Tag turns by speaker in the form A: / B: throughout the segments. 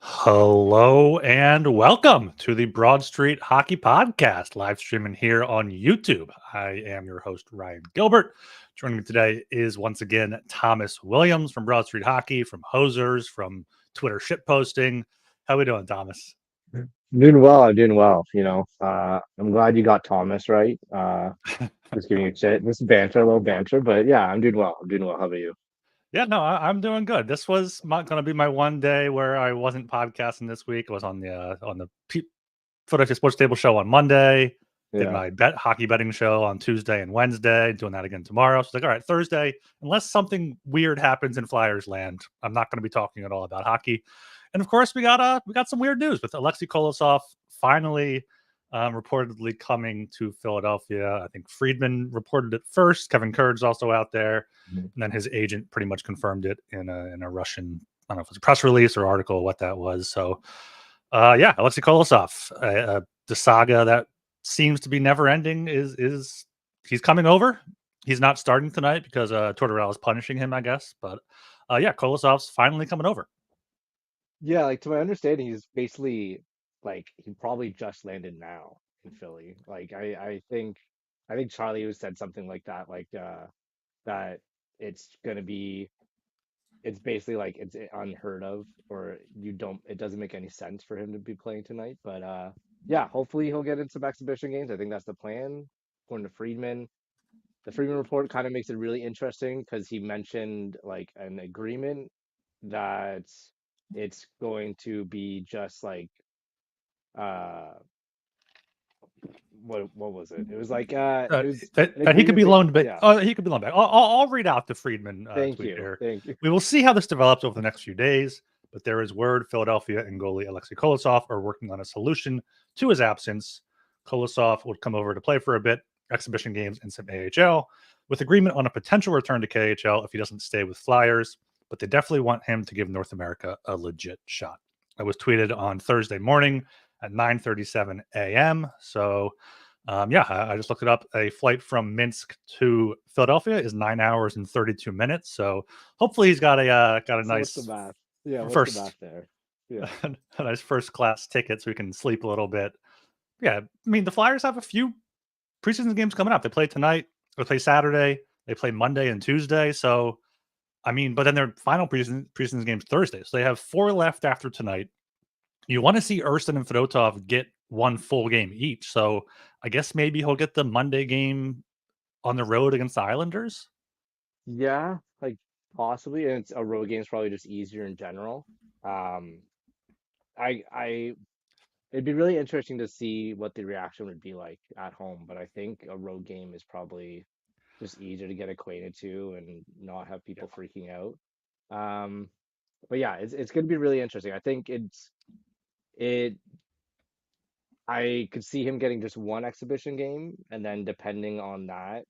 A: Hello and welcome to the Broad Street Hockey Podcast, live streaming here on YouTube. I am your host, Ryan Gilbert. Joining me today is once again Thomas Williams from Broad Street Hockey, from Hosers, from Twitter shitposting. How we doing, Thomas?
B: Doing well. I'm doing well. I'm glad you got Thomas right. Just giving you shit. This is banter, a little banter, but yeah, I'm doing well. I'm doing well. How about you?
A: Yeah, no, I'm doing good. This was going to be my one day where I wasn't podcasting this week. I was on the Philadelphia Sports Table show on Monday. Did
B: Yeah.
A: my hockey betting show on Tuesday and Wednesday. Doing that again tomorrow. So it's like, all right, Thursday, unless something weird happens in Flyers land, I'm not going to be talking at all about hockey. And of course, we got some weird news with Alexei Kolosov finally reportedly coming to Philadelphia. I think Friedman reported it first. Kevin Kurdz's also out there,
B: Mhm.
A: and then his agent pretty much confirmed it in a Russian, I don't know if it's a press release or article, what that was. So yeah, Alexei Kolosov, the saga that seems to be never ending is he's coming over. He's not starting tonight because Tortorella is punishing him, I guess. But yeah, Kolosov's finally coming over.
B: Yeah, like to my understanding, he's basically like he probably just landed now in Philly. I think Charlie was said something like that, that it's gonna be it's basically like it's unheard of, or it doesn't make any sense for him to be playing tonight. But yeah, hopefully he'll get in some exhibition games. I think that's the plan. According to Friedman, the Friedman report kind of makes it really interesting because he mentioned like an agreement that it's going to be just like uh what was it? It was like it was an
A: That he could
B: agreement
A: be loaned back.
B: yeah.
A: He could be loaned back. I'll read out the Friedman
B: Thank
A: tweet
B: you.
A: here.
B: Thank you.
A: We will see how this develops over the next few days, but there is word Philadelphia and goalie Alexei Kolosov are working on a solution to his absence. Kolosov would come over to play for a bit, exhibition games, and some AHL, with agreement on a potential return to KHL if he doesn't stay with Flyers. But they definitely want him to give North America a legit shot. It was tweeted on Thursday morning at 9:37 a.m. So yeah, I just looked it up. A flight from Minsk to Philadelphia is 9 hours and 32 minutes. So hopefully he's got a
B: So what's the
A: nice
B: math? Yeah, what's the math
A: first
B: there? Yeah.
A: a nice first class ticket so we can sleep a little bit. Yeah, I mean the Flyers have a few preseason games coming up. They play tonight. They play Saturday. They play Monday and Tuesday. So I mean, but then their final preseason games Thursday. So they have four left after tonight. You want to see Erston and Fedotov get one full game each. So I guess maybe he'll get the Monday game on the road against the Islanders?
B: Yeah, like possibly, and it's a road game is probably just easier in general. Um, I it'd be really interesting to see what the reaction would be like at home, but I think a road game is probably just easier to get acquainted to and not have
A: Yeah.
B: people freaking out. Um, but yeah, it's going to be really interesting. I think it I could see him getting just one exhibition game, and then depending on that,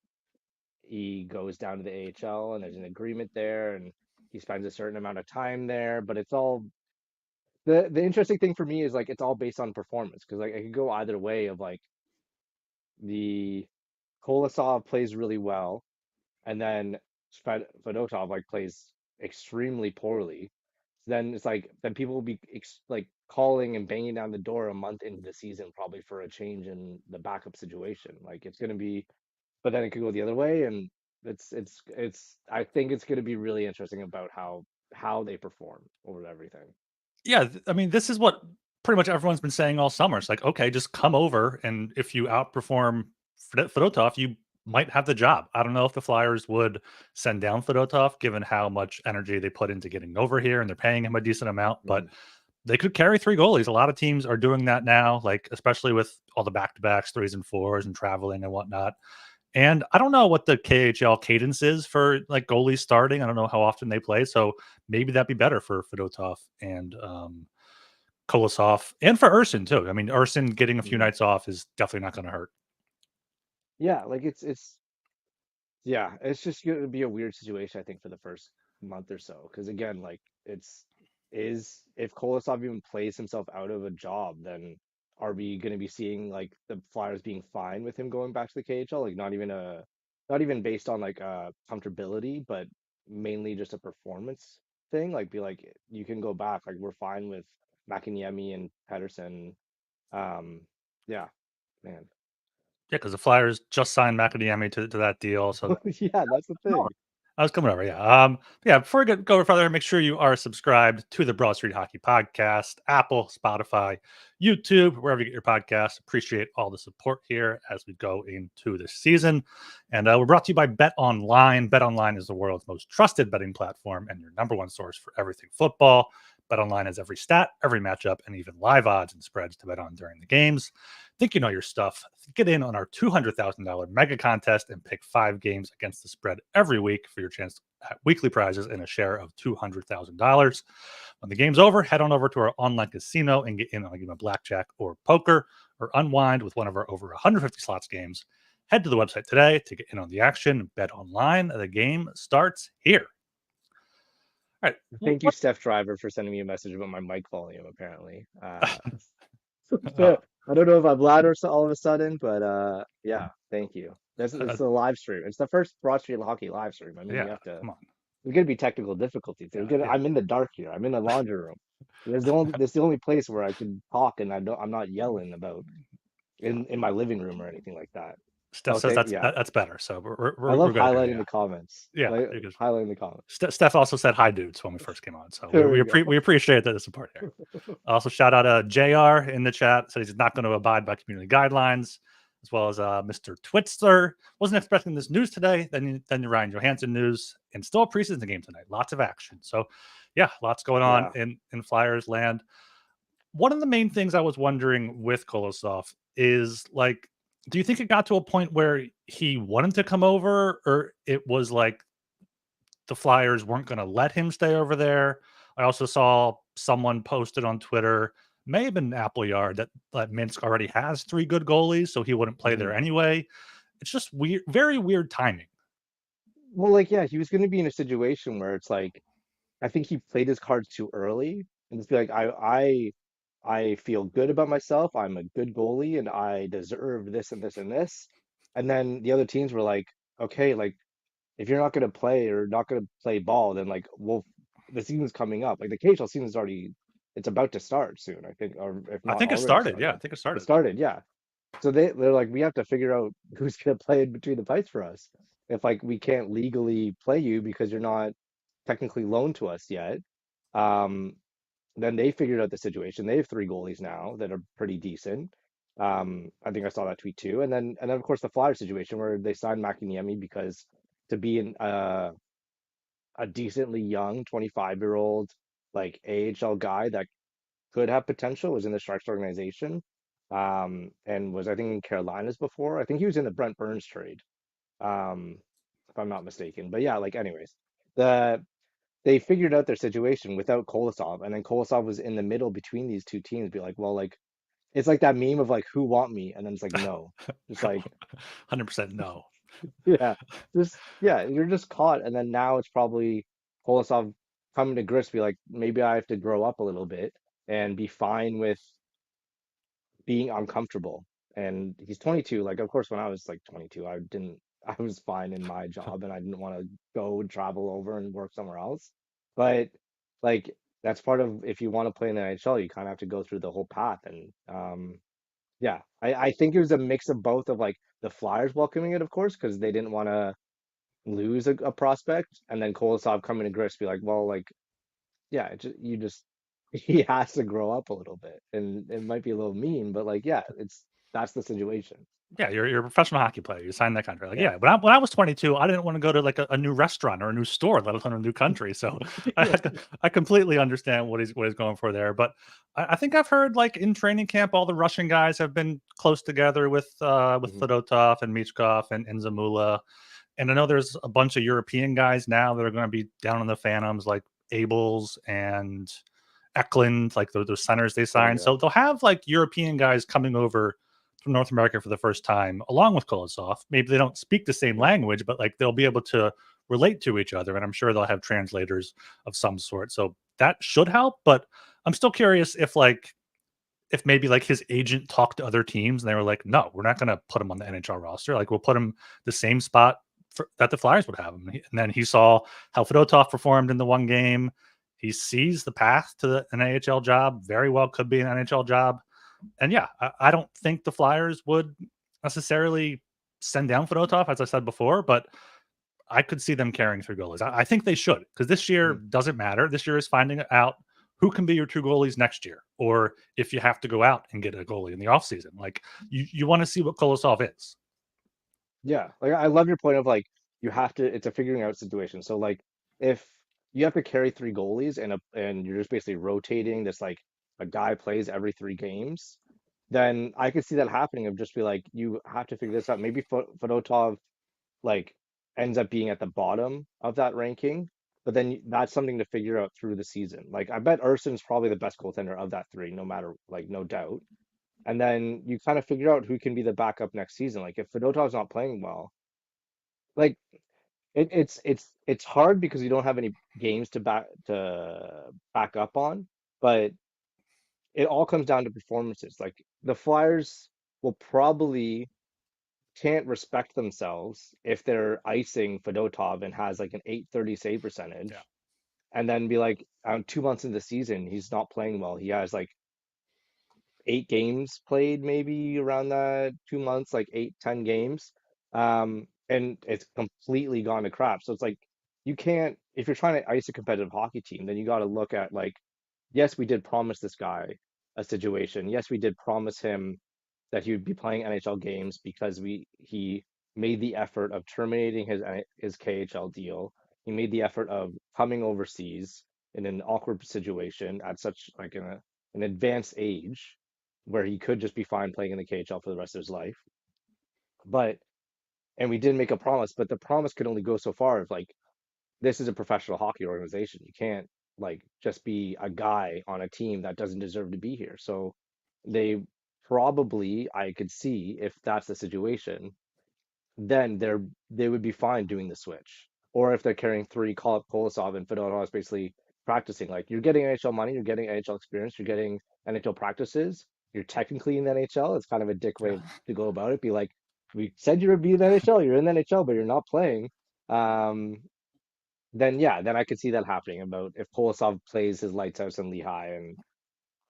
B: he goes down to the AHL, and there's an agreement there, and he spends a certain amount of time there. But it's all the interesting thing for me is like it's all based on performance because like I could go either way of like the Kolosov plays really well, and then Fedotov like plays extremely poorly. Then it's like then people will be like calling and banging down the door a month into the season probably for a change in the backup situation. Like it's gonna be, but then it could go the other way, and it's. I think it's gonna be really interesting about how they perform over everything.
A: Yeah, I mean, this is what pretty much everyone's been saying all summer. It's like, okay, just come over, and if you outperform Fedotov, you might have the job. I don't know if the Flyers would send down Fedotov, given how much energy they put into getting over here, and they're paying him a decent amount, but
B: Mhm.
A: they could carry three goalies. A lot of teams are doing that now, like especially with all the back-to-backs, threes and fours, and traveling and whatnot. And I don't know what the KHL cadence is for like goalies starting. I don't know how often they play. So maybe that'd be better for Fedotov and Kolosov and for Urson too. I mean, Urson getting a few
B: Mhm.
A: nights off is definitely not going to hurt.
B: Yeah, like it's just gonna be a weird situation, I think, for the first month or so. Because again, like it's is if Kolosov even plays himself out of a job, then are we gonna be seeing like the Flyers being fine with him going back to the KHL? Like not even based on like comfortability, but mainly just a performance thing. Like be like you can go back. Like we're fine with. Makiniemi and Pedersen. Yeah, man.
A: Yeah, because the Flyers just signed McAdamy to that deal. So
B: Yeah, that's the thing.
A: I was coming over, yeah. Yeah, before we go further, make sure you are subscribed to the Broad Street Hockey Podcast, Apple, Spotify, YouTube, wherever you get your podcasts. Appreciate all the support here as we go into this season. And we're brought to you by Bet Online. Bet Online is the world's most trusted betting platform and your number one source for everything football. Bet Online has every stat, every matchup, and even live odds and spreads to bet on during the games. Think you know your stuff. Get in on our $200,000 mega contest and pick 5 games against the spread every week for your chance at weekly prizes and a share of $200,000. When the game's over, head on over to our online casino and get in on a game of blackjack or poker or unwind with one of our over 150 slots games. Head to the website today to get in on the action. Bet online. The game starts here. All right.
B: Thank you, Steph Driver, for sending me a message about my mic volume, apparently.
A: Uh,
B: I don't know if I'm loud or so all of a sudden, but yeah, thank you. It's a live stream. It's the first Broad Street Hockey live stream. I mean,
A: yeah,
B: you have to.
A: come on.
B: There's gonna be technical difficulties.
A: Yeah.
B: I'm in the dark here. I'm in the laundry room. That's the only place where I can talk and I'm not yelling about in my living room or anything like that.
A: Steph says that's better. So
B: I love
A: we're good
B: highlighting
A: here,
B: the comments.
A: yeah.
B: Like,
A: Yeah,
B: highlighting the comments.
A: Steph also said hi, dudes, when we first came on. So
B: There
A: we
B: we go.
A: appreciate the support here. Also, shout out JR in the chat. Said he's not going to abide by community guidelines, as well as Mr. Twitster. Wasn't expecting this news today. Then the Ryan Johansen news, and still a preseason game tonight. Lots of action. So, yeah, lots going on in Flyers land. One of the main things I was wondering with Kolosov is, like, do you think it got to a point where he wanted to come over, or it was like the Flyers weren't going to let him stay over there? I also saw someone posted on Twitter, may have been Appleyard, that Minsk already has 3 good goalies, so he wouldn't play there anyway. It's just weird, very weird timing.
B: Well, like, yeah, he was going to be in a situation where it's like, I think he played his cards too early and just be like, I feel good about myself. I'm a good goalie and I deserve this and this and this. And then the other teams were like, okay, like if you're not going to play or not going to play ball, then like, well, the season's coming up. Like the KHL season's it's about to start soon, I think, or if
A: I
B: not
A: think it
B: already
A: started.
B: started.
A: Yeah, I think it started.
B: It started, yeah. So they're like, we have to figure out who's going to play in between the pipes for us. If like we can't legally play you because you're not technically loaned to us yet. Um, then they figured out the situation. They have 3 goalies now that are pretty decent. I think I saw that tweet too. And then of course the Flyers situation where they signed Makiniemi because to be a decently young 25-year-old like AHL guy that could have potential was in the Sharks organization. And was I think in Carolinas before. I think he was in the Brent Burns trade. If I'm not mistaken. But yeah, like anyways, they figured out their situation without Kolosov, and then Kolosov was in the middle between these two teams. Be like, well, like it's like that meme of like, who want me? And then it's like, no, just like
A: 100% no.
B: yeah, you're just caught. And then now it's probably Kolosov coming to grips, be like, maybe I have to grow up a little bit and be fine with being uncomfortable. And he's 22. Like, of course, when I was like 22, I was fine in my job and I didn't want to go and travel over and work somewhere else. But like, that's part of if you want to play in the NHL, you kind of have to go through the whole path. And yeah, I think it was a mix of both of like the Flyers welcoming it, of course, because they didn't want to lose a prospect, and then Kolosov coming to grips, be like, well, like, yeah, you just he has to grow up a little bit, and it might be a little mean, but like, yeah, that's the situation.
A: Yeah, you're a professional hockey player. You signed that contract. Like,
B: Yeah.
A: yeah, when I was 22, I didn't want to go to like a new restaurant or a new store, let alone a new country. So I completely understand what he's going for there. But I think I've heard like in training camp, all the Russian guys have been close together with Fedotov and Michkov and Zamula. And I know there's a bunch of European guys now that are going to be down in the Phantoms, like Abels and Eklund, like those centers they signed. So they'll have like European guys coming over from North America for the first time, along with Kolosov. Maybe they don't speak the same language, but like they'll be able to relate to each other. And I'm sure they'll have translators of some sort. So that should help. But I'm still curious if maybe like his agent talked to other teams and they were like, no, we're not going to put him on the NHL roster. Like we'll put him the same spot that the Flyers would have him. And then he saw how Fedotov performed in the one game. He sees the path to an AHL job, very well could be an NHL job. And yeah, I don't think the Flyers would necessarily send down Fedotov, as I said before, but I could see them carrying 3 goalies. I think they should, because this year doesn't matter. This year is finding out who can be your 2 goalies next year, or if you have to go out and get a goalie in the offseason. Like, you want to see what Kolosov is.
B: Yeah, like I love your point of like you have to it's a figuring out situation. So like if you have to carry 3 goalies and you're just basically rotating this like a guy plays every 3 games, then I could see that happening of just be like you have to figure this out. Maybe Fedotov like ends up being at the bottom of that ranking, but then that's something to figure out through the season. Like I bet Urson's probably the best goaltender of that 3, no matter like no doubt. And then you kind of figure out who can be the backup next season. Like if Fedotov's not playing well, like it's hard because you don't have any games to back up on, but it all comes down to performances. Like the Flyers will probably can't respect themselves if they're icing Fedotov and has like an 830 save percentage,
A: Yeah.
B: and then be like 2 months into the season he's not playing well. He has like 8 games played, maybe around that 2 months, like 8, 10 games. And it's completely gone to crap. So it's like you can't, if you're trying to ice a competitive hockey team, then you got to look at like, yes, we did promise this guy a situation. Yes, we did promise him that he would be playing NHL games because he made the effort of terminating his KHL deal. He made the effort of coming overseas in an awkward situation at such like an advanced age where he could just be fine playing in the KHL for the rest of his life. But and we did make a promise, but the promise could only go so far. If like this is a professional hockey organization, you can't like just be a guy on a team that doesn't deserve to be here. So they probably, I could see if that's the situation, then they would be fine doing the switch. Or if they're carrying 3, call up Kolosov and Fedorov is basically practicing. Like you're getting NHL money, you're getting NHL experience, you're getting NHL practices. You're technically in the NHL. It's kind of a dick way to go about it. Be like, we said you would be in the NHL, you're in the NHL, but you're not playing. Um, then yeah, then I could see that happening. About if Kolosov plays his lights out in Lehigh and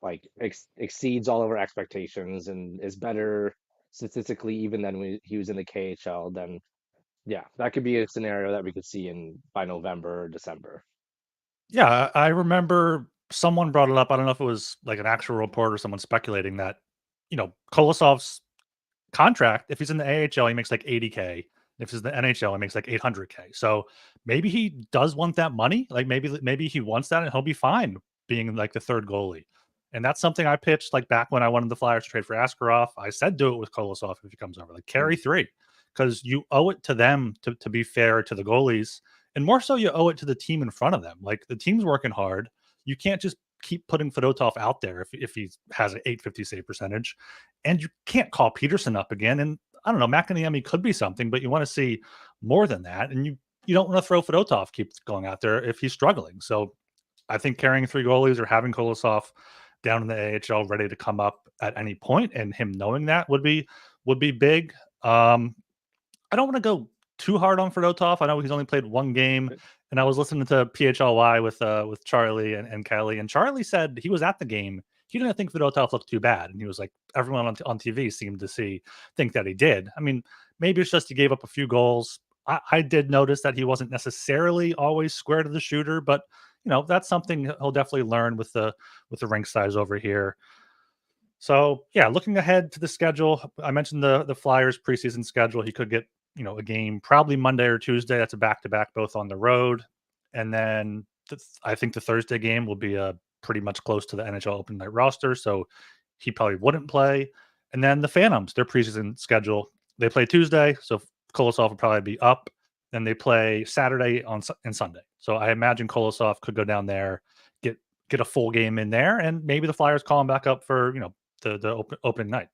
B: like exceeds all of our expectations and is better statistically even than he was in the KHL, then yeah, that could be a scenario that we could see in by November or December.
A: Yeah, I remember someone brought it up. I don't know if it was like an actual report or someone speculating that, Kolosov's contract, if he's in the AHL, he makes like 80K. If he's in the NHL, he makes like 800K. So maybe he does want that money. Like maybe he wants that and he'll be fine being like the 3rd goalie. And that's something I pitched like back when I wanted the Flyers to trade for Askarov. I said do it with Kolosov if he comes over. Like carry 3, because you owe it to them to be fair to the goalies. And more so, you owe it to the team in front of them. Like the team's working hard. You can't just keep putting Fedotov out there if he has an 850 save percentage, and you can't call Peterson up again. And I don't know, McAniemi could be something, but you want to see more than that. And you don't want to throw Fedotov keep going out there if he's struggling. So I think carrying 3 goalies or having Kolosov down in the AHL ready to come up at any point, and him knowing that would be big. I don't want to go too hard on Fedotov. I know he's only played 1 game, and I was listening to PHLY with Charlie and Kelly, and Charlie said he was at the game. He didn't think Fedotov looked too bad, and he was like, everyone on TV seemed to think that he did. I mean, maybe it's just he gave up a few goals. I did notice that he wasn't necessarily always square to the shooter, but that's something he'll definitely learn with the rink size over here. So yeah, looking ahead to the schedule, I mentioned the Flyers preseason schedule. He could get a game probably Monday or Tuesday. That's a back-to-back, both on the road, and then I think the Thursday game will be pretty much close to the NHL open night roster, so he probably wouldn't play. And then the Phantoms, their preseason schedule, they play Tuesday, so Kolosov will probably be up. Then they play Saturday and Sunday. So I imagine Kolosov could go down there, get a full game in there, and maybe the Flyers call him back up for the opening night.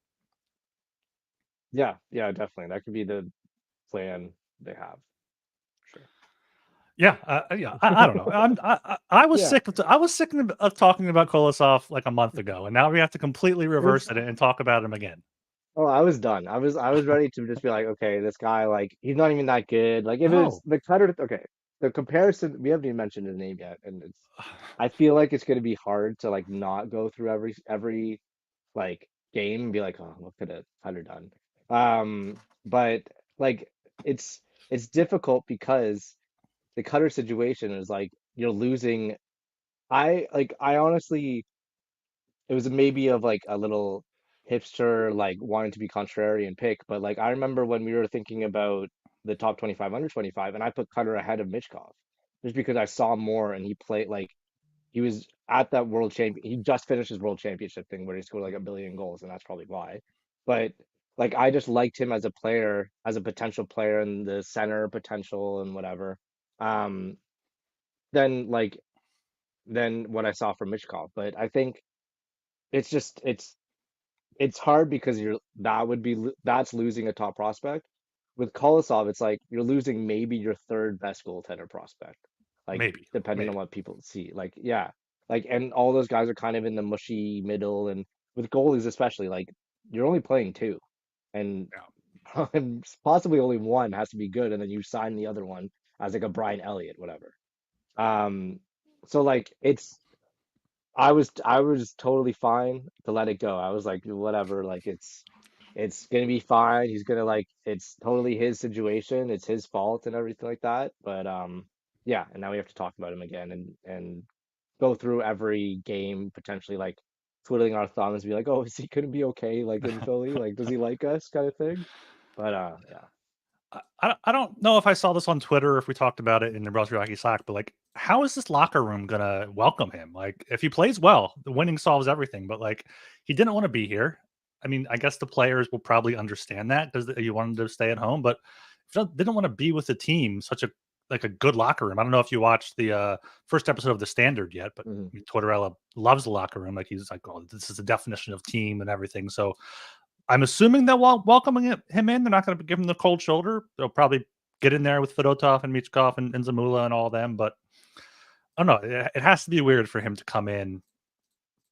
B: Yeah, definitely. That could be the plan they have. Sure.
A: Yeah, I don't know. I was
B: Yeah.
A: sick. I was sick of talking about Kolosov like a month ago, and now we have to completely reverse it and talk about him again.
B: Oh, I was done. I was ready to just be like, okay, this guy, like, he's not even that good. Like, if it was
A: No.
B: the Cutter, okay. the comparison, we haven't even mentioned his name yet, and I feel like it's going to be hard to like not go through every like game and be like, oh, what could have Cutter done? But like it's it's difficult because the Cutter situation is like you're losing. I honestly, it was maybe of like a little hipster like wanting to be contrarian pick, but like I remember when we were thinking about the top 25 under 25, and I put Cutter ahead of Mitchkov just because I saw more and he played like he was at that world champion. He just finished his world championship thing where he scored like a billion goals, and that's probably why. But like I just liked him as a player, as a potential player, and the center potential and whatever. Um, then like than what I saw from Michkov. But I think it's just it's hard because that's losing a top prospect. With Kolosov, it's like you're losing maybe your third best goaltender prospect, like
A: Maybe,
B: depending on
A: maybe.
B: what people see. Like, yeah, like, and all those guys are kind of in the mushy middle, and with goalies especially, like you're only playing two, and
A: Yeah.
B: possibly only one has to be good, and then you sign the other one as like a Brian Elliott, whatever. Um, so like I was totally fine to let it go. I was like, whatever, like it's gonna be fine. He's gonna like it's totally his situation, it's his fault and everything like that. But yeah, and now we have to talk about him again and go through every game potentially like twiddling our thumbs, be like, oh, is he gonna be okay like in Philly? Like, does he like us kind of thing? But yeah.
A: I don't know if I saw this on Twitter or if we talked about it in the Browser Hockey Slack, but like, how is this locker room gonna welcome him? Like, if he plays well, the winning solves everything. But like, he didn't want to be here. I mean, I guess the players will probably understand that because you wanted to stay at home, but if you didn't want to be with the team, such a like a good locker room. I don't know if you watched the first episode of The Standard yet, but
B: Hmm.
A: I mean, Tortorella loves the locker room. Like he's like, oh, this is the definition of team and everything. So I'm assuming they're welcoming him in. They're not going to give him the cold shoulder. They'll probably get in there with Fedotov and Michkov and Zamula and all them. But I don't know. It has to be weird for him to come in,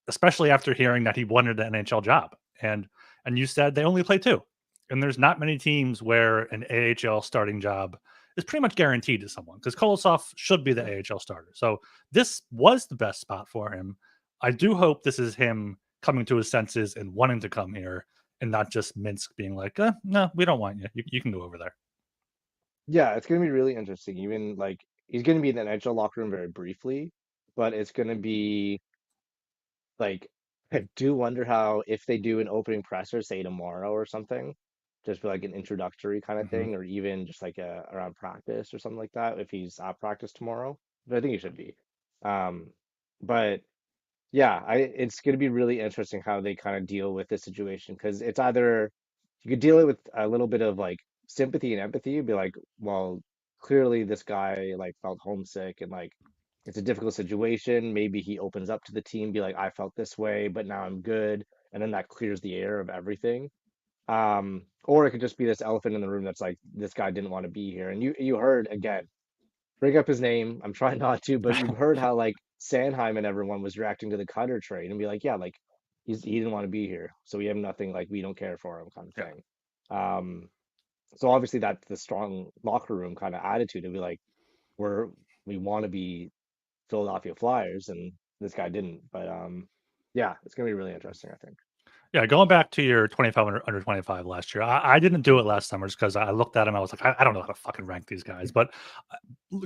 A: especially after hearing that he wanted an NHL job. And you said they only play two, and there's not many teams where an AHL starting job is pretty much guaranteed to someone because Kolosov should be the
B: Yeah.
A: AHL starter. So this was the best spot for him. I do hope this is him coming to his senses and wanting to come here and not just Minsk being like, no, we don't want you. You can go over there.
B: Yeah, it's gonna be really interesting. Even like he's gonna be in the NHL locker room very briefly, but it's gonna be like I do wonder how if they do an opening presser, say tomorrow or something, just for like an introductory kind of
A: Hmm.
B: thing, or even just like around practice or something like that, if he's at practice tomorrow. But I think he should be. Um, but yeah, it's gonna be really interesting how they kind of deal with this situation because it's either you could deal it with a little bit of like sympathy and empathy, be like, well, clearly this guy like felt homesick and like it's a difficult situation. Maybe he opens up to the team, be like, I felt this way, but now I'm good, and then that clears the air of everything. Or it could just be this elephant in the room that's like, this guy didn't want to be here. And you heard again, bring up his name. I'm trying not to, but you've heard how like Sanheim and everyone was reacting to the Cutter trade and be like, yeah, like he didn't want to be here, so we have nothing, like we don't care for him kind of
A: Yeah.
B: thing. Um, so obviously that's the strong locker room kind of attitude to be like, we're we want to be Philadelphia Flyers, and this guy didn't. But yeah, it's gonna be really interesting, I think.
A: Yeah, going back to your 25 under 25 last year, I didn't do it last summer just because I looked at him. I was like, I don't know how to fucking rank these guys. But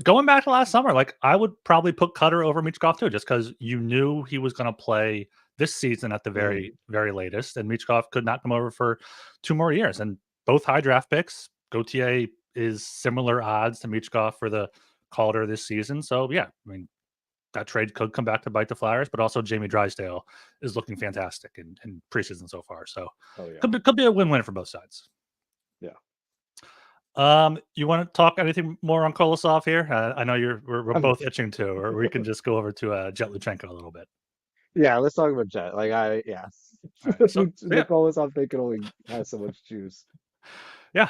A: going back to last summer, like I would probably put Cutter over Michkov too, just because you knew he was going to play this season at the
B: Hmm.
A: very, very latest. And Michkov could not come over for 2 more years. And both high draft picks. Gauthier is similar odds to Michkov for the Calder this season. So, yeah, I mean, that trade could come back to bite the Flyers, but also Jamie Drysdale is looking fantastic in preseason so far. So
B: Oh yeah,
A: could be a win-win for both sides.
B: yeah.
A: You want to talk anything more on Kolosov here? I know we're
B: Um,
A: both itching to, or we can just go over to Jett Luchanko a little bit.
B: yeah, let's talk about Jet. Like yeah,
A: All right,
B: the Kolosov thing can only has so much juice.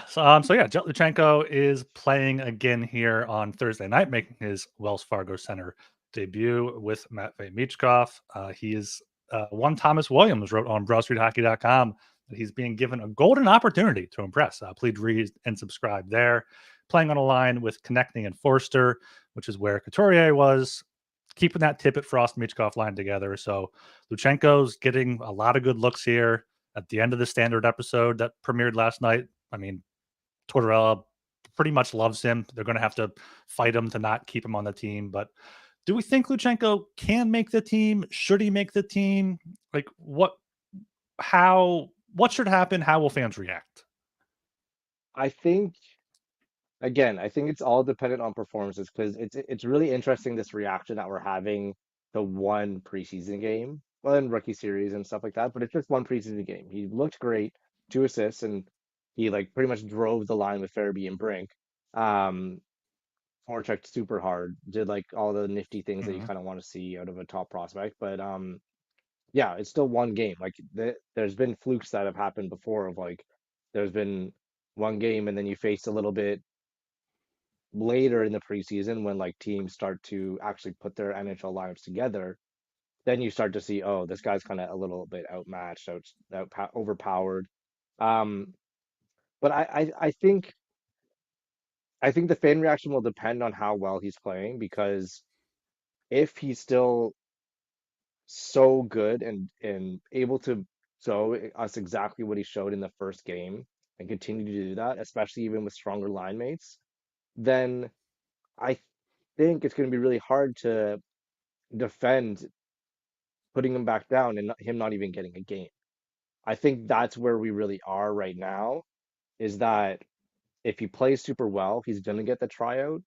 A: So yeah, Jett Luchanko is playing again here on Thursday night, making his Wells Fargo Center debut with Matvey Michkov. He is one Thomas Williams wrote on BroadStreetHockey.com that he's being given a golden opportunity to impress. Please read and subscribe there. playing on a line with Connecting and Forster, which is where Couturier was, keeping that Tippett, Frost, Michkov line together. So Luchanko's getting a lot of good looks here at the end of the standard episode that premiered last night. I mean, Tortorella pretty much loves him. They're going to have to fight him to not keep him on the team. But do we think Luchanko can make the team? Should he make the team? Like what should happen? How will fans react?
B: I think I think it's all dependent on performances because it's really interesting this reaction that we're having to one preseason game, well, in rookie series and stuff like that. But it's just one preseason game. He looked great, 2 assists, and he like pretty much drove the line with Farabee and Brink. Um, Forechecked super hard, did like all the nifty things that you
A: Mhm.
B: kind of want to see out of a top prospect. But yeah, it's still one game. Like there's been flukes that have happened before of like there's been one game and then you face a little bit later in the preseason when like teams start to actually put their NHL lineups together, then you start to see, oh, this guy's kind of a little bit outmatched, overpowered. Um, but I think the fan reaction will depend on how well he's playing because if he's still so good and able to show us exactly what he showed in the first game and continue to do that, especially even with stronger line mates, then I think it's going to be really hard to defend putting him back down and him not even getting a game. I think that's where we really are right now, is that if he plays super well, he's going to get the tryout.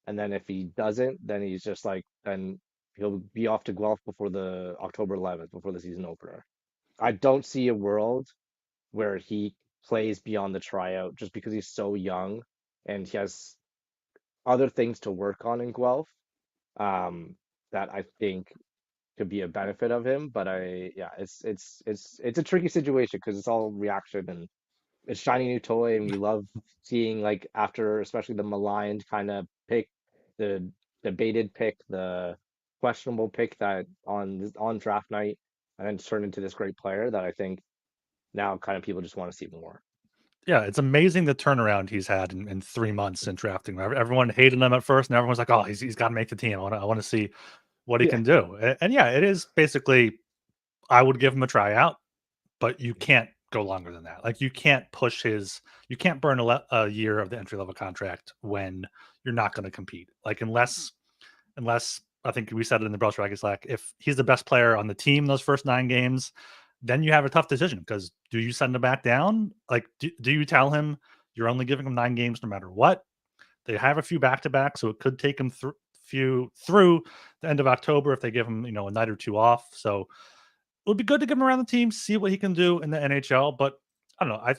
B: And then if he doesn't, then he's just like, then he'll be off to Guelph before the October 11th, before the season opener. I don't see a world where he plays beyond the tryout just because he's so young and he has other things to work on in Guelph, um, that I think could be a benefit of him. But yeah, it's a tricky situation because it's all reaction and it's shiny new toy, and we love seeing like after, especially the maligned kind of pick, the debated pick, the questionable pick that on draft night, and then turn into this great player that I think now kind of people just want to see more.
A: Yeah, it's amazing the turnaround he's had in 3 months in drafting. Everyone hated him at first, and everyone's like, "Oh, he's got to make the team. I want to see what he
B: Yeah.
A: can do." And yeah, it is basically. I would give him a tryout, but you can't go longer than that. Like you can't you can't burn a year of the entry level contract when you're not going to compete. Like unless I think we said it in the Brush Racket Slack, if he's the best player on the team those first 9 games, then you have a tough decision because do you send him back down? Like, do you tell him you're only giving him 9 games no matter what? They have a few back to back, so it could take him through the end of October if they give him a night or two off. So it would be good to give him around the team, see what he can do in the NHL. But I don't know.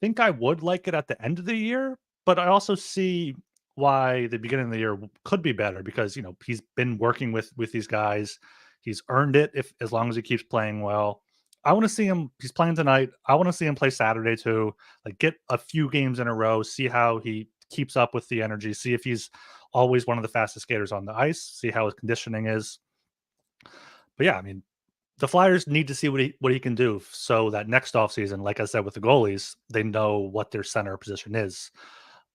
A: Think I would like it at the end of the year, but I also see why the beginning of the year could be better because he's been working with these guys. He's earned it if as long as he keeps playing well. I want to see him. He's playing tonight. I want to see him play Saturday too. Like get a few games in a row, see how he keeps up with the energy, see if he's always one of the fastest skaters on the ice, see how his conditioning is. But yeah, I mean, the Flyers need to see what he can do so that next offseason, like I said with the goalies, they know what their center position is.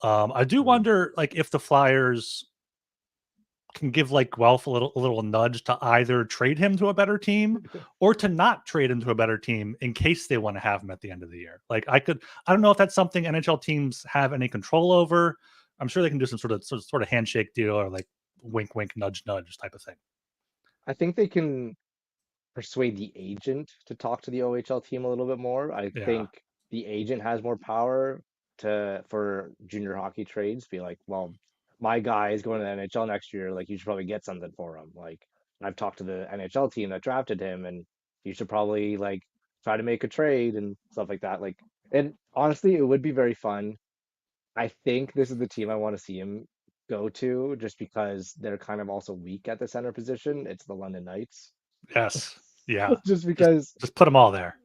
A: I do
B: Mhm.
A: wonder, like, if the Flyers can give like Guelph a little nudge to either trade him to a better team or to not trade him to a better team in case they want to have him at the end of the year. Like, I don't know if that's something NHL teams have any control over. I'm sure they can do some sort of handshake deal or like wink, wink, nudge, nudge type of thing.
B: I think they can persuade the agent to talk to the OHL team a little bit more. I
A: Yeah.
B: think the agent has more power to for junior hockey trades. Be like, well, my guy is going to the NHL next year. Like, you should probably get something for him. Like, I've talked to the NHL team that drafted him, and you should probably like try to make a trade and stuff like that. Like, and honestly, it would be very fun. I think this is the team I want to see him go to, just because they're kind of also weak at the center position. It's the London Knights.
A: Yes. Yeah.
B: Just
A: Just
B: because
A: just put them all there.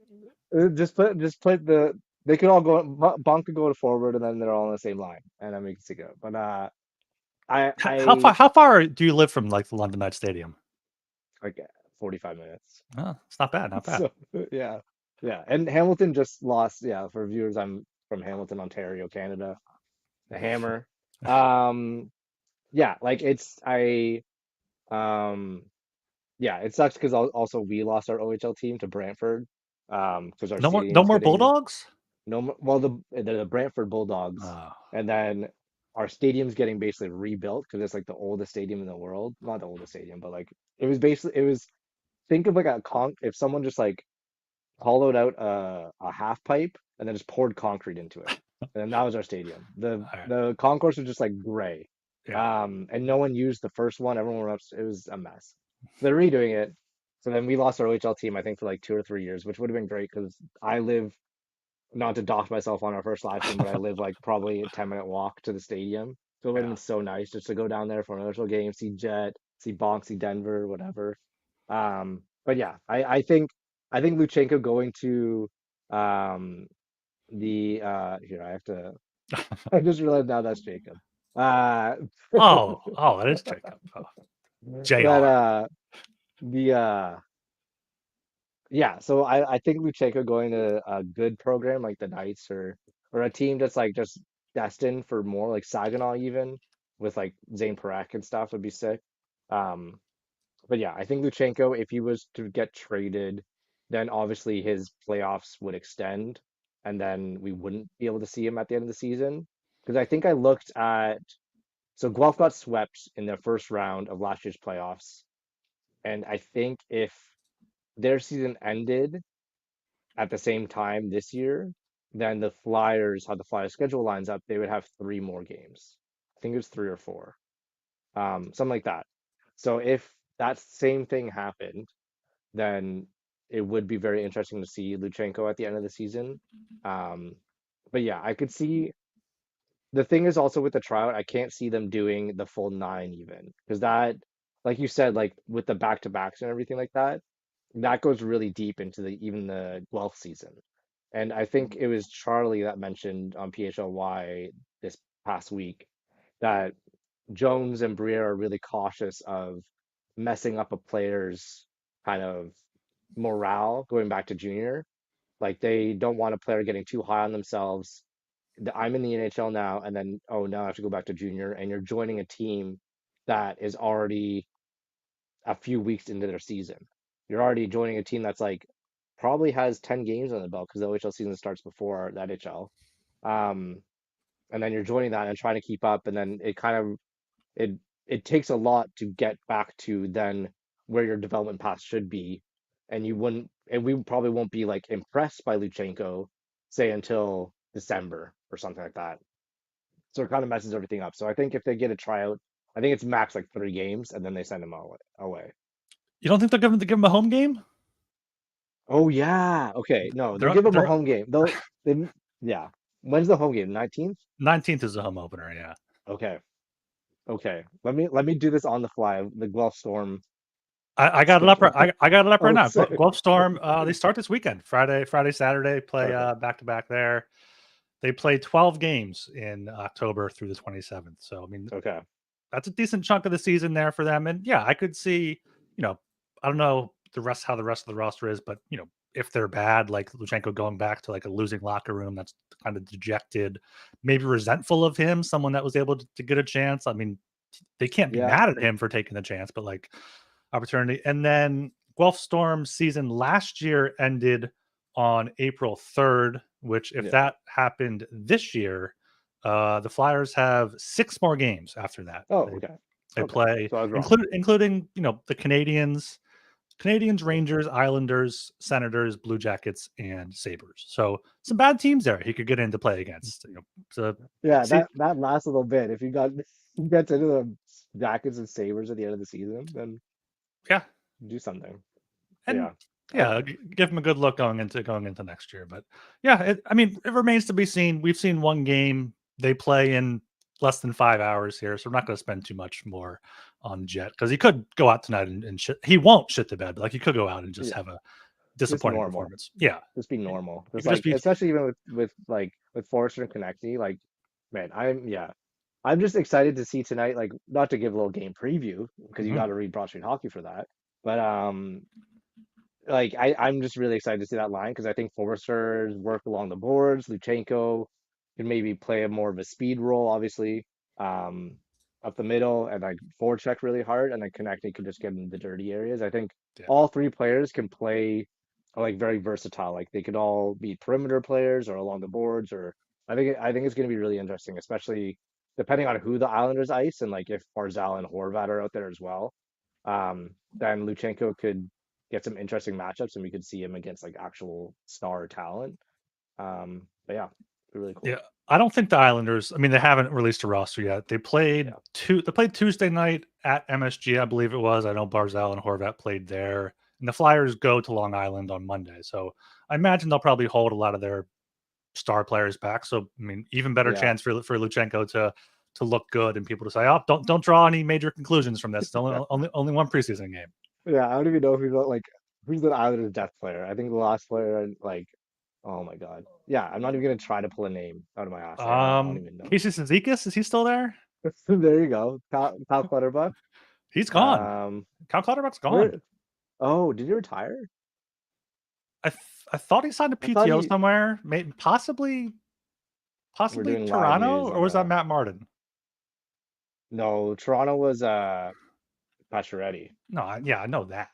B: just put they could all go, Bonk could go to forward and then they're all on the same line and that makes it go. But I
A: How far
B: I
A: how far do you live from like the London Knights Stadium?
B: like 45 minutes.
A: Oh, it's not bad, not bad.
B: So yeah. Yeah. And Hamilton just lost, yeah, for viewers, I'm from Hamilton, Ontario, Canada. The Hammer. Um, yeah, like it's I yeah, it sucks because also we lost our OHL team to Brantford because our
A: No
B: stadium's
A: more
B: getting
A: Bulldogs.
B: no more, well the Brantford Bulldogs,
A: Uh,
B: and then our stadium's getting basically rebuilt because it's like the oldest stadium in the world, not the oldest stadium, but like it was think of like a con if someone just like hollowed out a half pipe and then just poured concrete into it. And then that was our stadium.
A: all right.
B: The concourse was just like gray.
A: Yeah.
B: And no one used the first one. Everyone went up. It was a mess. So they're redoing it. So then we lost our OHL team, I think, for like 2 or 3 years, which would have been great because I live, not to dox myself on our first live stream, but I live like probably a 10-minute walk to the stadium. So it would have
A: Yeah.
B: been so nice just to go down there for an OHL game, see Jet, see Bonk, see Denver, whatever. But yeah, I think Luchenko going to um the here I have to I just realized now that's Jacob. Uh
A: Oh, that is Jacob. Oh,
B: that
A: Jr.
B: the yeah, so I think Luchenko going to a good program like the Knights or a team that's like just destined for more like Saginaw even with like Zane Parekh and stuff would be sick. Um But yeah, I think Luchenko, if he was to get traded, then obviously his playoffs would extend, and then we wouldn't be able to see him at the end of the season. Because I think I looked at, so Guelph got swept in their first round of last year's playoffs, and I think if their season ended at the same time this year, then the Flyers, how the Flyers schedule lines up, they would have 3 more games. I think it was 3 or 4, something like that. So if that same thing happened, then it would be very interesting to see Luchenko at the end of the season. Um, but yeah, I could see the thing is also with the tryout, I can't see them doing the full 9 even because that, like you said, like with the back-to-backs and everything like that, that goes really deep into the even the Guelph season. And I think it was Charlie that mentioned on PHLY this past week that Jones and Briere are really cautious of messing up a player's kind of morale going back to junior. Like they don't want a player getting too high on themselves. I'm in the NHL now, and then oh, now I have to go back to junior, and you're joining a team that is already a few weeks into their season. You're already joining a team that's like probably has 10 games on the belt because the OHL season starts before the NHL. Um, and then you're joining that and trying to keep up, and then it it takes a lot to get back to then where your development path should be, and you wouldn't, and we probably won't be like impressed by Luchenko, say until December or something like that. So it kind of messes everything up. So I think if they get a tryout, I think it's max like 3 games, and then they send him away.
A: You don't think they're going to give him a home game?
B: Oh yeah, okay, no, they'll
A: They're
B: give him a
A: they're
B: home game. They, yeah. When's the home game? 19th?
A: 19th is the home opener. Yeah.
B: Okay, okay. Let me do this on the fly. The Guelph Storm
A: I got it up.
B: schedule.
A: I got it up right
B: Oh,
A: now.
B: sick.
A: Guelph Storm. They start this weekend. Friday, Saturday. Play
B: Perfect.
A: back to back there. They play 12 games in October through the 27th. So I mean,
B: Okay.
A: that's a decent chunk of the season there for them. And yeah, I could see. You know, I don't know how the rest of the roster is, but if they're bad, like Luchenko going back to like a losing locker room, that's kind of dejected, maybe resentful of him, someone that was able to get a chance. I mean, they can't be
B: Yeah.
A: mad at him for taking the chance, but like opportunity. And then Guelph Storm season last year ended on April 3rd, which if
B: Yeah.
A: that happened this year, the Flyers have 6 more games after that.
B: Oh, okay.
A: They
B: Okay.
A: play,
B: So I was wrong.
A: including the Canadians, Rangers, Islanders, Senators, Blue Jackets, and Sabres. So some bad teams there he could get in to play against. So
B: Yeah,
A: see,
B: that last little bit. If you got you get into the Jackets and Sabres at the end of the season, then
A: yeah,
B: do something.
A: and
B: Yeah.
A: yeah,
B: Okay.
A: give them a good look going into next year. But yeah, I mean, it remains to be seen. We've seen one game they play in less than 5 hours here, so we're not going to spend too much more on Jet because he could go out tonight and shit. He won't shit the bed, but like he could go out and just
B: Yeah.
A: have a
B: Just
A: disappointing
B: normal.
A: performance. Yeah,
B: Just be normal.
A: it
B: Just
A: could just
B: like
A: be.
B: especially even with like with Forrester and Konechny, like man, I'm yeah. I'm just excited to see tonight, like not to give a little game preview because you
A: Mhm.
B: got to read Broad Street Hockey for that. But like I'm just really excited to see that line because I think Forrester's work along the boards, Luchenko can maybe play a more of a speed role, obviously. up the middle and like forecheck really hard, and then Konechny could just get in the dirty areas. I think
A: Yeah.
B: all three players can play like very versatile. Like they could all be perimeter players or along the boards, or I think it's going to be really interesting, especially depending on who the Islanders ice and like if Barzal and Horvat are out there as well. Then Luchenko could get some interesting matchups, and we could see him against like actual star talent. But yeah, it'd be really cool.
A: Yeah. I don't think the Islanders, I mean, they haven't released a roster yet. They played
B: Yeah.
A: they played Tuesday night at MSG, I believe it was. I know Barzal and Horvat played there. And the Flyers go to Long Island on Monday. So I imagine they'll probably hold a lot of their star players back. So I mean, even better
B: Yeah.
A: chance for Luchenko to look good and people to say, "Oh, don't draw any major conclusions from this. It's only one preseason game."
B: Yeah, I don't even know who's the Islanders depth player. I think the last player, like, oh my God. Yeah, I'm not even gonna try to pull a name out of my ass. I don't even know.
A: Casey Cizikas, is he still there?
B: There you go. Kyle Clutterbuck.
A: He's gone.
B: Um,
A: Kyle Clutterbuck's
B: where?
A: gone.
B: Oh, did he retire?
A: I thought he signed a
B: I thought
A: PTO somewhere, maybe possibly
B: doing live
A: Toronto,
B: news
A: or
B: on
A: was that
B: the.
A: Matt Martin?
B: No, Toronto was Pacioretty.
A: No, I know that.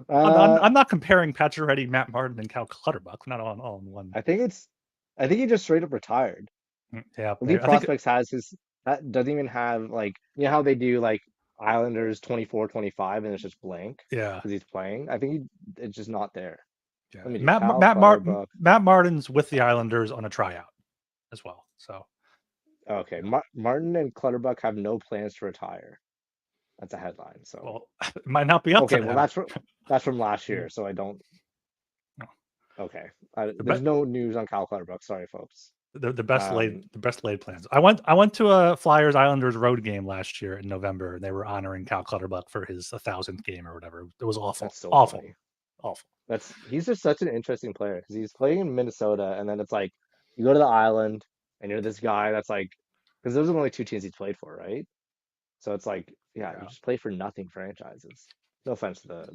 B: Uh,
A: I'm not comparing Pacioretty, Matt Martin, and Cal Clutterbuck. Not all in one.
B: I think he just straight up retired.
A: Yeah,
B: Elite
A: I think
B: Prospects has his that doesn't even have like how they do like Islanders 24-25 and it's just blank
A: yeah.
B: because he's playing. I think it's just not there.
A: Yeah.
B: Let me do Kyle Clutterbuck.
A: Matt Martin's with the Islanders on a tryout as well. So
B: Okay, Martin and Clutterbuck have no plans to retire. That's a headline. So
A: well, it might not be up
B: okay,
A: to
B: well
A: them.
B: that's from last year, so I don't.
A: No.
B: Okay, there's no news on Kyle Clutterbuck. Sorry, folks.
A: The best laid plans. I went to a Flyers Islanders road game last year in November, and they were honoring Cal Clutterbuck for his 1,000th game or whatever. It was awful.
B: That's so
A: Awful.
B: funny.
A: Awful.
B: He's just such an interesting player because he's playing in Minnesota, and then it's like you go to the island and you're this guy that's like because those are the only two teams he's played for, right? So it's like, yeah, you just play for nothing franchises. No offense to the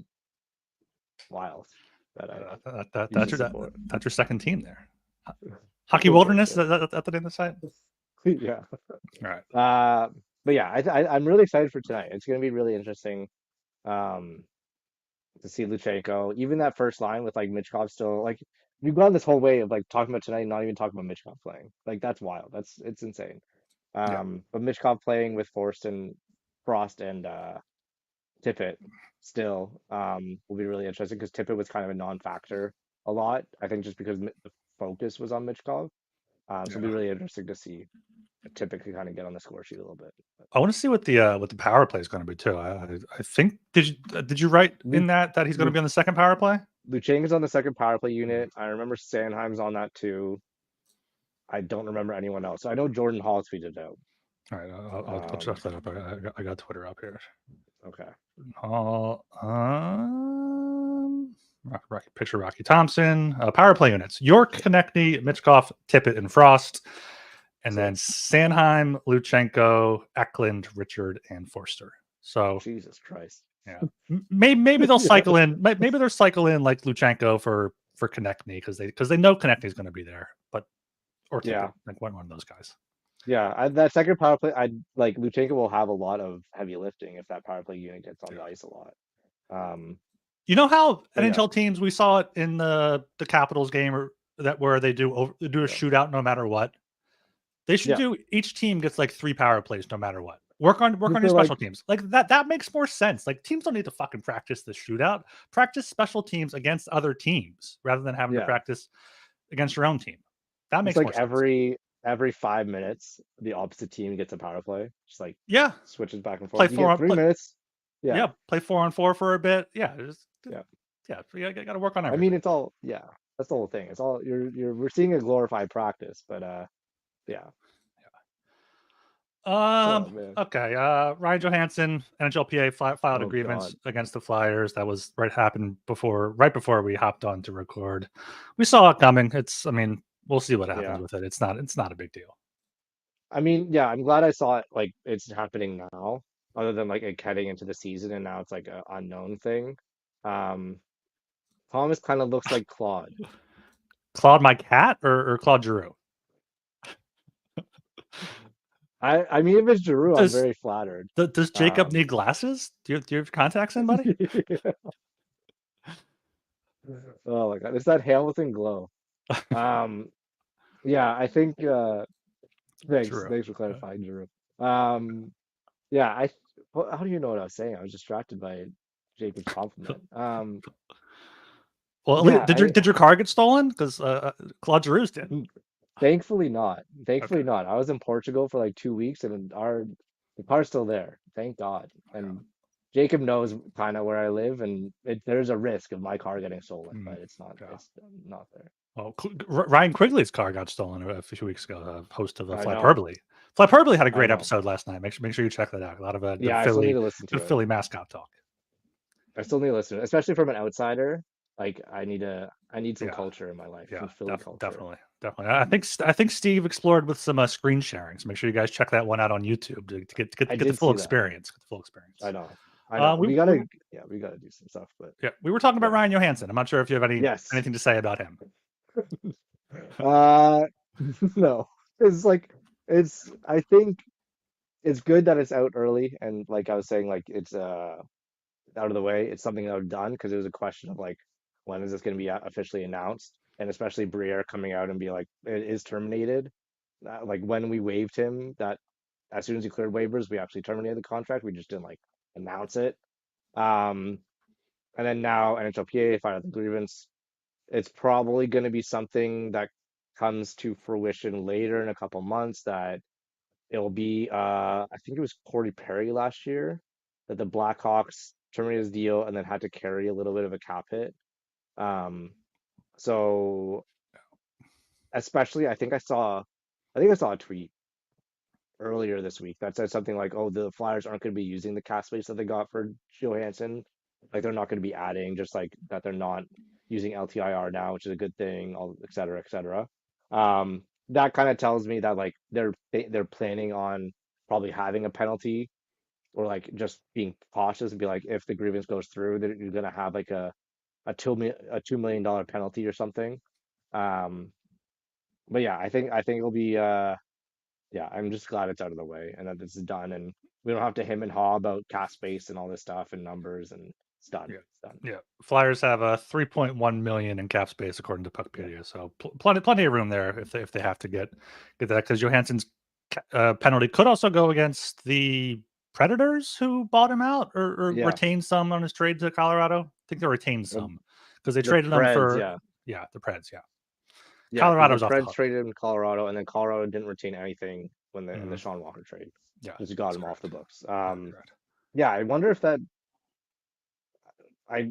B: Wild, but
A: that's your second team there. Hockey Wilderness, is that the name of the site?
B: Yeah.
A: All right.
B: But yeah, I'm really excited for tonight. It's going to be really interesting to see Luchenko. Even that first line with like Michkov still like we've gone this whole way of like talking about tonight, not even talking about Michkov playing. Like that's wild. It's insane. But Michkov playing with Frost and Tippett still will be really interesting because Tippett was kind of a non-factor a lot. I think just because the focus was on Michkov. So it'll be really interesting to see if Tippett can kind of get on the score sheet a little bit.
A: I want to see what the power play is going to be too. I think did you write in that he's going to be on the second power play?
B: Luchanko's on the second power play unit. I remember Sanheim's on that too. I don't remember anyone else. I know Jordan Hall tweeted out.
A: All right, I'll check that up. I got Twitter up here.
B: Okay.
A: Rocky Thompson. Power play units: York, Konechny, Michkov, Tippett, and Frost. And then Sanheim, Luchenko, Eklund, Richard, and Forster. So
B: Jesus Christ.
A: Yeah. Maybe they'll cycle in. Maybe they'll cycle in like Luchenko for Konechny because they know Konechny's going to be there. But Tippett, like one of those guys.
B: Yeah, that second power play, I like Luchenko will have a lot of heavy lifting if that power play unit gets on the ice a lot.
A: You know how NHL teams, we saw it in the Capitals game where they do a shootout no matter what. They should do each team gets like 3 power plays no matter what. Work on your special teams. Like that makes more sense. Like teams don't need to fucking practice the shootout. Practice special teams against other teams rather than having to practice against your own team. That makes more sense.
B: Every 5 minutes, the opposite team gets a power play. Just like switches back and forth.
A: Play
B: you get 3 minutes.
A: Yeah, play 4-on-4 for a bit. Yeah, you got to work on everything.
B: I mean, it's all that's the whole thing. It's all we're seeing a glorified practice, but yeah.
A: Okay. Ryan Johansen, NHLPA filed a grievance against the Flyers. That was happened right before we hopped on to record. We saw it coming. We'll see what happens with it. It's not a big deal.
B: I mean, yeah, I'm glad I saw it. Like it's happening now, other than like it heading into the season, and now it's like an unknown thing. Thomas kind of looks like Claude.
A: Claude, my cat, or Claude Giroux?
B: I mean, if it's Giroux, I'm
A: Does
B: very flattered.
A: does Jacob need glasses? Do you have contacts in, buddy?
B: Oh my God, it's that Hamilton glow. Um, yeah, I think. Thanks,
A: True.
B: thanks for clarifying, Giroux. Um, yeah, how do you know what I was saying? I was distracted by Jacob's compliment.
A: Well, at least,
B: Yeah,
A: did your car get stolen? Because Claude Giroux's did.
B: thankfully not.
A: Okay.
B: Thankfully not. I was in Portugal for like 2 weeks, and the car's still there. Thank God.
A: Yeah.
B: And Jacob knows kind of where I live, and there's a risk of my car getting stolen,
A: Mm,
B: but it's not.
A: yeah.
B: It's not there.
A: Well, Ryan Quigley's car got stolen a few weeks ago. Host of the
B: I know.
A: Flyperbole. Flyperbole had a
B: I
A: great
B: know.
A: episode last night. Make sure you check that out. A lot of
B: Yeah, I still need to listen to
A: good
B: it.
A: Philly mascot talk.
B: I still need to listen, especially from an outsider. Like I need some
A: Yeah,
B: culture in my life,
A: yeah,
B: some Philly culture.
A: definitely. I think Steve explored with some screen sharing. So make sure you guys check that one out on YouTube
B: I
A: get the
B: did
A: full
B: see that.
A: experience. Get the full experience.
B: I know. I know.
A: We, we were-
B: We gotta do some stuff, but
A: yeah, we were talking about
B: yeah.
A: Ryan Johansen. I'm not sure if you have
B: Yes.
A: anything to say about him.
B: Uh, no. It's like I think it's good that it's out early and like I was saying, like it's out of the way. It's something that I've done because it was a question of like when is this going to be officially announced? And especially Briere coming out and be like it is terminated. Like when we waived him, that as soon as he cleared waivers, we actually terminated the contract. We just didn't like announce it. Um, and then now NHLPA filed the grievance. It's probably going to be something that comes to fruition later in a couple months that it'll be I think it was Corey Perry last year that the Blackhawks terminated his deal and then had to carry a little bit of a cap hit. Um, so especially I think I saw a tweet earlier this week that said something like, "Oh, the Flyers aren't going to be using the cap space that they got for Johansson. Like they're not going to be adding, just like that they're not using LTIR now, which is a good thing, all et cetera, et cetera." That kind of tells me that like they're planning on probably having a penalty or like just being cautious and be like, if the grievance goes through, that you're going to have like a $2 million penalty or something. Um, but yeah, I think it'll be yeah, I'm just glad it's out of the way and that this is done and we don't have to him and haw about cast space and all this stuff and numbers and it's done.
A: Yeah.
B: It's done.
A: Yeah. Flyers have a 3.1 million in cap space according to
B: Yeah.
A: Puckpedia. So plenty of room there if they have to get that because Johansson's penalty could also go against the Predators who bought him out or
B: Yeah.
A: retained some on his trade to Colorado. I think they retained
B: The,
A: some because they
B: the
A: traded them
B: Preds,
A: for
B: yeah.
A: the Preds. Yeah.
B: Yeah, because the
A: Colorado's off the
B: Preds
A: hook.
B: traded in Colorado and then Colorado didn't retain anything when in the
A: Mhm.
B: Sean Walker trade.
A: Yeah.
B: Just got
A: That's
B: him off the
A: correct.
B: books.
A: Correct.
B: Yeah, I wonder if that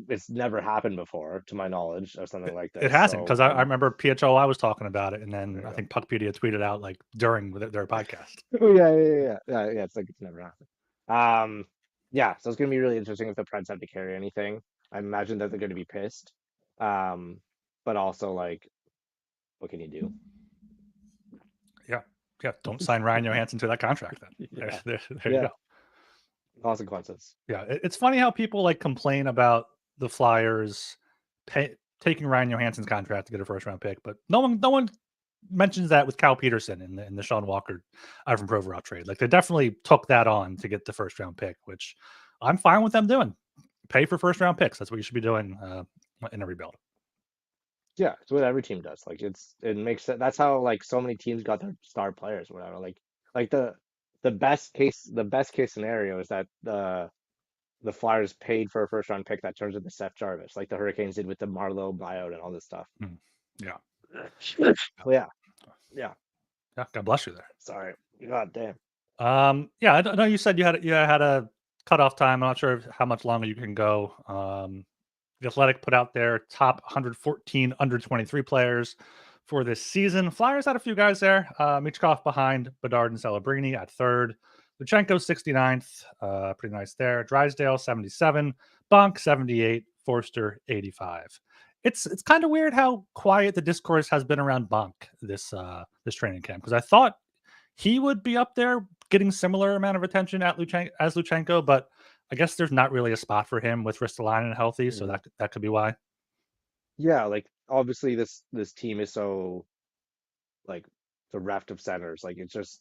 B: it's never happened before to my knowledge of something like
A: It
B: this.
A: hasn't
B: So
A: because I remember PHOI was talking about it, and then
B: there
A: I
B: you
A: think Puckpedia tweeted out like during their podcast.
B: go. Oh yeah. It's like it's never happened. Yeah, so it's gonna be really interesting if the Preds have to carry anything. I imagine that they're gonna be pissed. Um, but also like, what can you do?
A: Yeah, yeah. Don't sign Ryan Johansen to that contract. Then
B: Yeah,
A: there you
B: yeah,
A: go.
B: consequences.
A: Yeah, it's funny how people like complain about the Flyers taking Ryan Johansen's contract to get a first round pick, but no one mentions that with Cal Peterson in the Sean Walker Ivan Provorov trade. Like they definitely took that on to get the first round pick, which I'm fine with them doing. Pay for first round picks. That's what you should be doing in a rebuild.
B: Yeah, it's what every team does. Like it makes sense. That's how like so many teams got their star players or whatever. Like the best case scenario is that the Flyers paid for a first round pick that turns into Seth Jarvis, like the Hurricanes did with the Marlowe buyout and all this stuff.
A: Mm. Yeah.
B: Well, yeah, yeah.
A: Yeah. God bless you there.
B: Sorry. God damn.
A: Yeah, I know you said you had a cutoff time. I'm not sure how much longer you can go. The Athletic put out their top 114 under 23 players for this season. Flyers had a few guys there. Michkov behind Bedard and Celebrini at third. Luchanko 69th. Pretty nice there. Drysdale 77. Bonk 78. Forster 85. It's kind of weird how quiet the discourse has been around Bonk this training camp because I thought he would be up there getting similar amount of attention as Luchanko, but I guess there's not really a spot for him with Ristolainen healthy, so
B: Mhm.
A: that could be why.
B: Yeah, like obviously this team is so like the reft of centers. Like it's just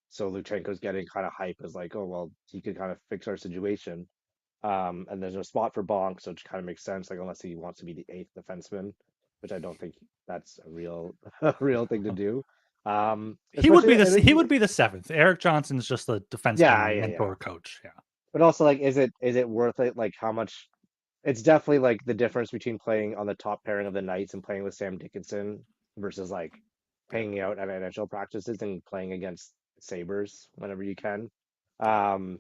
B: So Luchanko's getting kind of hype as like, oh well, he could kind of fix our situation. And there's a spot for Bonk, so it kind of makes sense. Like unless he wants to be the 8th defenseman, which I don't think that's a real a real thing to do.
A: He would
B: Especially
A: be
B: I think
A: he would be the 7th. Eric Johnson's just the
B: yeah,
A: defenseman
B: yeah, yeah.
A: mentor coach. Yeah.
B: But also like, is it worth it? Like how much? It's definitely like the difference between playing on the top pairing of the Knights and playing with Sam Dickinson versus like hanging out at NHL practices and playing against Sabres whenever you can. Um,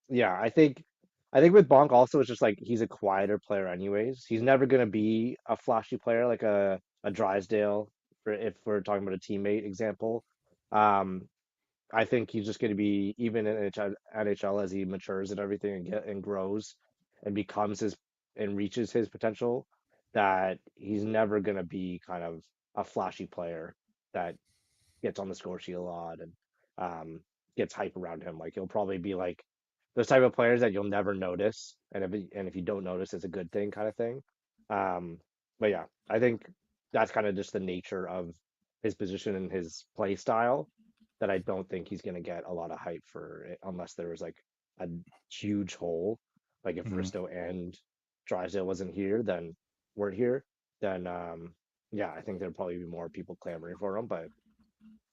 B: yeah, I think with Bonk also it's just like he's a quieter player anyways. He's never gonna be a flashy player like a Drysdale for if we're talking about a teammate example. Um, I think he's just gonna be even in NHL as he matures and everything and grows and becomes his and reaches his potential, that he's never gonna be kind of a flashy player that gets on the score sheet a lot and gets hype around him. Like he'll probably be like those type of players that you'll never notice, and if you don't notice, it's a good thing kind of thing. Um, but yeah, I think that's kind of just the nature of his position and his play style. That I don't think he's gonna get a lot of hype for it unless there was like a huge hole. Like if
A: Mhm.
B: Risto and Drysdale weren't here, then yeah, I think there'd probably be more people clamoring for him. But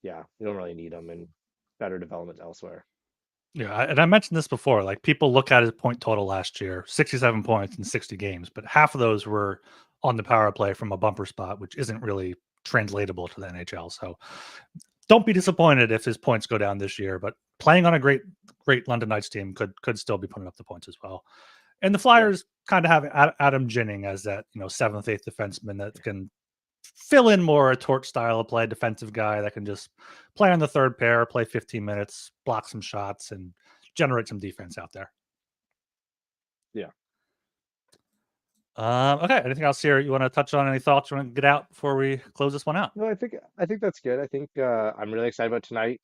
B: yeah, you don't really need him and better development elsewhere.
A: Yeah, and I mentioned this before. Like people look at his point total last year, 67 points in 60 games, but half of those were on the power play from a bumper spot, which isn't really translatable to the NHL. So don't be disappointed if his points go down this year. But playing on a great London Knights team could still be putting up the points as well. And the
B: Yeah,
A: Flyers kind of have Adam Ginning as that 7th, 8th defenseman that can fill in more a torch style of play, defensive guy that can just play on the third pair, play 15 minutes, block some shots, and generate some defense out there.
B: yeah.
A: Okay. Anything else here you want to touch on? Any thoughts you want to get out before we close this one out?
B: No, I think that's good. I think I'm really excited about tonight.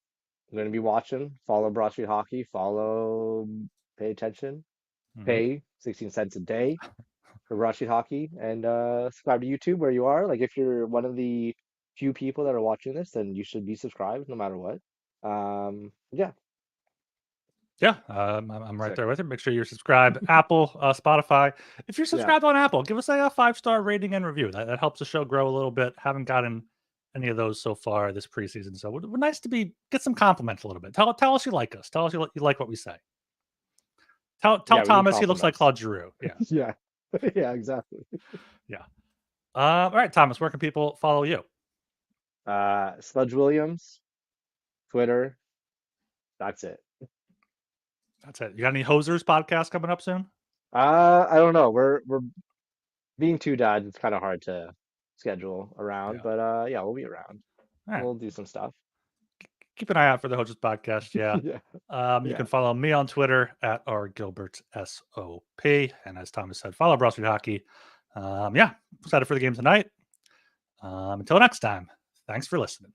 B: I'm going to be watching. Follow Broad Street Hockey. Follow. Pay attention.
A: Mhm.
B: Pay 16 cents a day for Broad Street Hockey, and subscribe to YouTube where you are. Like if you're one of the few people that are watching this, then you should be subscribed no matter what. Yeah,
A: Yeah, I'm right
B: sick.
A: there with you. Make sure you're subscribed. Apple, Spotify. If you're
B: Yeah,
A: subscribed on Apple, give us a 5-star rating and review. That helps the show grow a little bit. Haven't gotten any of those so far this preseason, so we're nice to get some compliments a little bit. Tell us you like us. Tell us you like what we say. Tell
B: yeah. We need
A: Thomas he looks like
B: compliments.
A: Claude Giroux. Yeah,
B: Yeah, yeah, exactly.
A: yeah. All right, Thomas. Where can people follow you?
B: Sludge Williams, Twitter. That's it.
A: That's it. You got any Hosers podcast coming up soon?
B: I don't know. We're being two dads. It's kind of hard to schedule around,
A: Yeah.
B: but yeah, we'll be around.
A: All right.
B: We'll do some stuff.
A: Keep an eye out for the Hosers podcast. Yeah.
B: Yeah,
A: You
B: yeah,
A: can follow me on Twitter at @rgilbertsop. And as Thomas said, follow Broad Street Hockey. Yeah, excited for the game tonight. Until next time, thanks for listening.